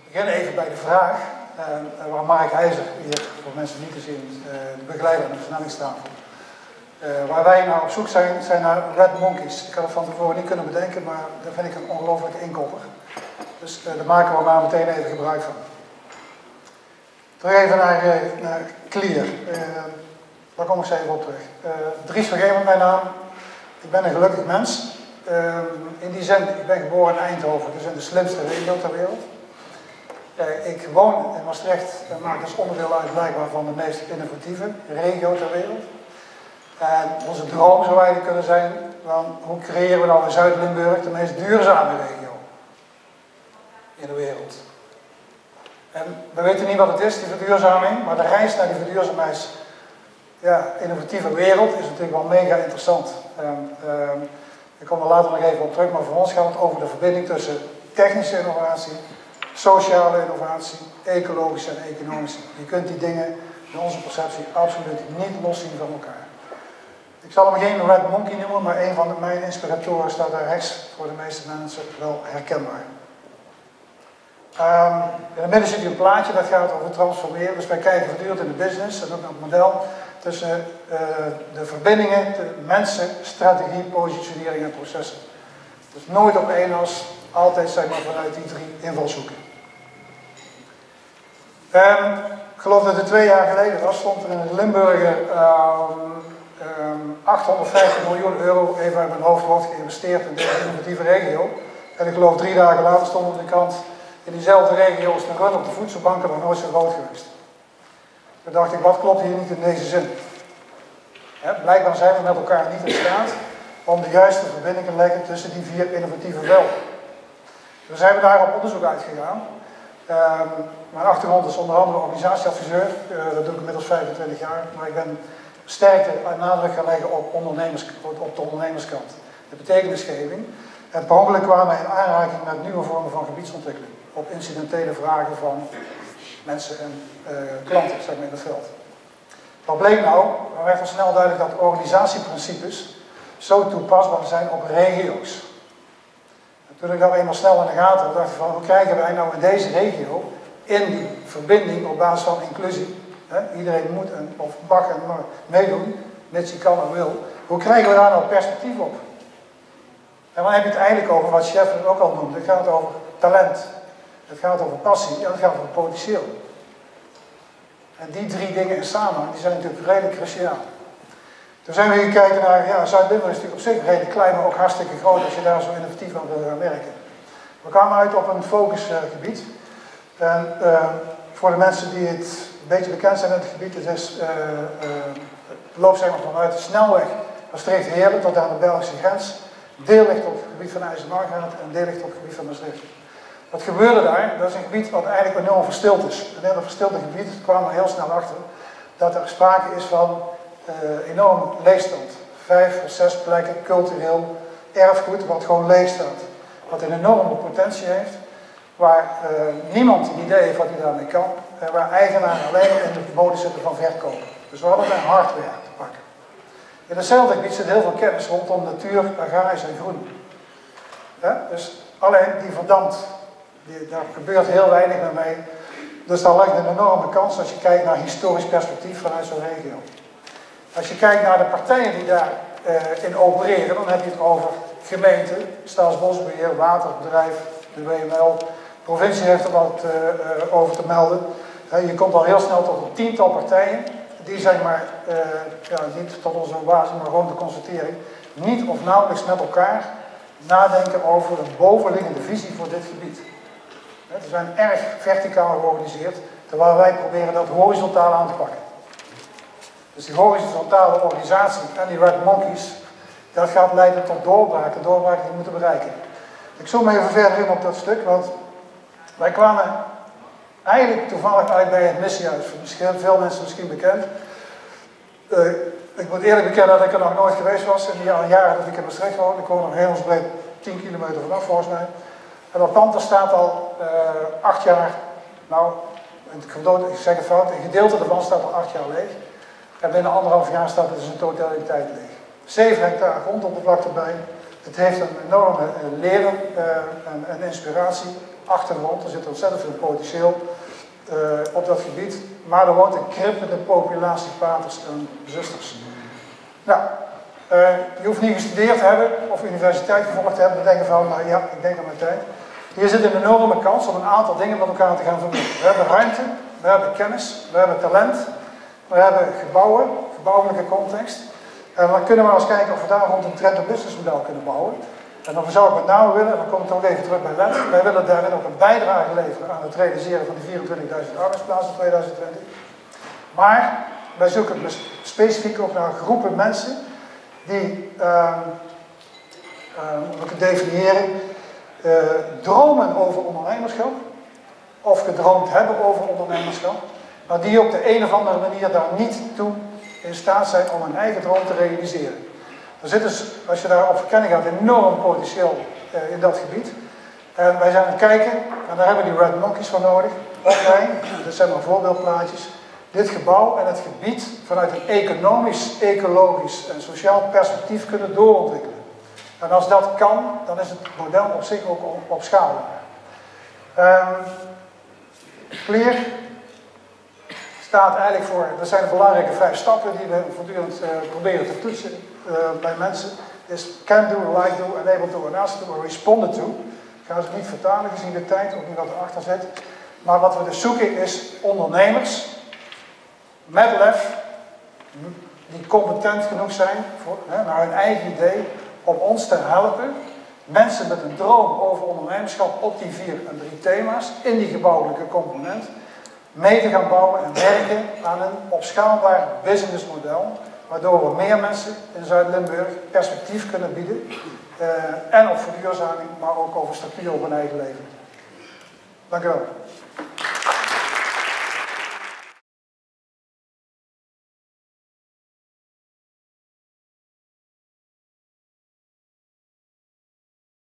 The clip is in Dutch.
Ik begin even bij de vraag waar Mark Heijzer, hier voor mensen niet te zien, de begeleider aan de versnellingstafel. Waar wij naar op zoek zijn naar red monkeys. Ik had het van tevoren niet kunnen bedenken, maar dat vind ik een ongelooflijke inkopper. Dus daar maken we maar meteen even gebruik van. Terug even naar Clear. Daar kom ik zo even op terug. Dries Vergeem mijn naam. Ik ben een gelukkig mens. In die zin, ik ben geboren in Eindhoven, dus in de slimste regio ter wereld. Ik woon in Maastricht en maak dus onderdeel uit blijkbaar van de meest innovatieve regio ter wereld. En onze droom zou eigenlijk kunnen zijn, hoe creëren we nou in Zuid-Limburg de meest duurzame regio in de wereld. En we weten niet wat het is, die verduurzaming, maar de reis naar die verduurzamings innovatieve wereld is natuurlijk wel mega interessant. Ik kom er later nog even op terug, maar voor ons gaat het over de verbinding tussen technische innovatie, sociale innovatie, ecologische en economische. Je kunt die dingen in onze perceptie absoluut niet loszien van elkaar. Ik zal hem geen red monkey noemen, maar een van mijn inspiratoren staat daar rechts voor de meeste mensen wel herkenbaar. In het midden zit hier een plaatje dat gaat over transformeren. Dus wij kijken voortdurend in de business en ook naar het model tussen de verbindingen, de mensen, strategie, positionering en processen. Dus nooit op één as, altijd zeg maar vanuit die drie invalshoeken. Ik geloof dat het 2 jaar geleden was, stond er in het Limburger 850 miljoen euro even uit mijn hoofd wordt geïnvesteerd in deze innovatieve regio. En ik geloof 3 dagen later stond op de krant, in diezelfde regio is de run op de voedselbanken nog nooit zo groot geweest. Toen dacht ik, wat klopt hier niet in deze zin? Blijkbaar zijn we met elkaar niet in staat om de juiste verbinding te leggen tussen die 4 innovatieve velden. Dus zijn we daar op onderzoek uitgegaan. Mijn achtergrond is onder andere organisatieadviseur, dat doe ik inmiddels 25 jaar, maar ik ben sterk nadruk gaan leggen op de ondernemerskant, de betekenisgeving. En per ongeluk kwamen wij in aanraking met nieuwe vormen van gebiedsontwikkeling, op incidentele vragen van mensen en klanten zeg maar, in het veld. Wat bleek nou? Er werd al snel duidelijk dat organisatieprincipes zo toepasbaar zijn op regio's. En toen ik dat eenmaal snel in de gaten had, dacht ik van hoe krijgen wij nou in deze regio in die verbinding op basis van inclusie, iedereen moet of mag en meedoen, mits hij kan en wil, hoe krijgen we daar nou perspectief op? En dan heb je het eigenlijk over wat Chef ook al noemde, het gaat over talent, het gaat over passie en het gaat over potentieel. En die 3 dingen in samen, die zijn natuurlijk redelijk cruciaal. Toen zijn we gaan kijken naar, Zuid-Limburg is natuurlijk op zich redelijk klein, maar ook hartstikke groot als je daar zo innovatief aan wil gaan werken. We kwamen uit op een focusgebied. En voor de mensen die het een beetje bekend zijn in het gebied, het is loopt zeg maar vanuit de snelweg Maastricht-Heerlen tot aan de Belgische grens. Deel ligt op het gebied van IJsselmargaat en deel ligt op het gebied van Maastricht. Wat gebeurde daar? Dat is een gebied wat eigenlijk enorm verstild is. En in dat verstilte gebied kwamen we heel snel achter dat er sprake is van enorm leegstand. 5 of 6 plekken cultureel erfgoed wat gewoon leeg staat. Wat een enorme potentie heeft, waar niemand een idee heeft wat hij daarmee kan. En waar eigenaren alleen in de mode zitten van verkopen. Dus we hadden daar hardware te pakken. In hetzelfde gebied zit heel veel kennis rondom natuur, agrarisch en groen. Dus alleen die verdampt. Daar gebeurt heel weinig meer mee. Dus daar ligt een enorme kans als je kijkt naar historisch perspectief vanuit zo'n regio. Als je kijkt naar de partijen die daarin opereren, dan heb je het over gemeente, Staatsbosbeheer, waterbedrijf, de WML. De provincie heeft er wat over te melden. Je komt al heel snel tot een 10-tal partijen. Die zeg maar, niet tot onze basis, maar gewoon de constatering, niet of nauwelijks met elkaar nadenken over een bovenliggende visie voor dit gebied. We zijn erg verticaal georganiseerd, terwijl wij proberen dat horizontaal aan te pakken. Dus die horizontale organisatie en die red monkeys, dat gaat leiden tot doorbraken die we moeten bereiken. Ik zoom even verder in op dat stuk, want wij kwamen eigenlijk toevallig uit bij het missiehuis. Veel mensen misschien bekend. Ik moet eerlijk bekennen dat ik er nog nooit geweest was in die jaren dat ik in Maastricht woon. Ik woon nog hemelsbreed 10 kilometer vanaf volgens mij. En dat pand staat al 8 jaar, nou, ik zeg het fout, een gedeelte ervan staat al 8 jaar leeg. En binnen 1,5 jaar staat het dus in totaliteit leeg. 7 hectare grondoppervlakte erbij. Het heeft een enorme leren en inspiratie achtergrond. Er zit ontzettend veel potentieel op dat gebied. Maar er woont een krimpende populatie paters en zusters. Nou, je hoeft niet gestudeerd te hebben of universiteit gevolgd te hebben. Dan denk je van, nou ja, ik denk aan mijn tijd. Hier zit een enorme kans om een aantal dingen met elkaar te gaan verbinden. We hebben ruimte, we hebben kennis, we hebben talent, we hebben gebouwen, gebouwelijke context. En dan kunnen we eens kijken of we daar rond een trend- business model kunnen bouwen. En dan zou ik met name willen, en dan kom ik toch even terug bij LED, wij willen daarin ook een bijdrage leveren aan het realiseren van die 24.000 arbeidsplaatsen in 2020. Maar wij zoeken dus specifiek ook naar groepen mensen die, we kunnen definiëren, dromen over ondernemerschap, of gedroomd hebben over ondernemerschap, maar die op de een of andere manier daar niet toe in staat zijn om hun eigen droom te realiseren. Er zit dus, als je daar op verkenning gaat, enorm potentieel in dat gebied. En wij zijn aan het kijken, en daar hebben we die Red Monkeys voor nodig, online, dit zijn maar voorbeeldplaatjes, dit gebouw en het gebied vanuit een economisch, ecologisch en sociaal perspectief kunnen doorontwikkelen. En als dat kan, dan is het model op zich ook opschaalbaar. Clear staat eigenlijk voor, dat zijn de belangrijke 5 stappen die we voortdurend proberen te toetsen bij mensen. Is can do, like do, enable to, and ask to, or responded to. Ik ga ze niet vertalen gezien de tijd, ook niet wat erachter zit. Maar wat we dus zoeken is ondernemers met lef, die competent genoeg zijn naar hun eigen idee, om ons te helpen, mensen met een droom over ondernemerschap op die 4 en 3 thema's, in die gebouwelijke component, mee te gaan bouwen en werken aan een opschaalbaar businessmodel, waardoor we meer mensen in Zuid-Limburg perspectief kunnen bieden, en op verduurzaming, maar ook over structuur op hun eigen leven. Dank u wel.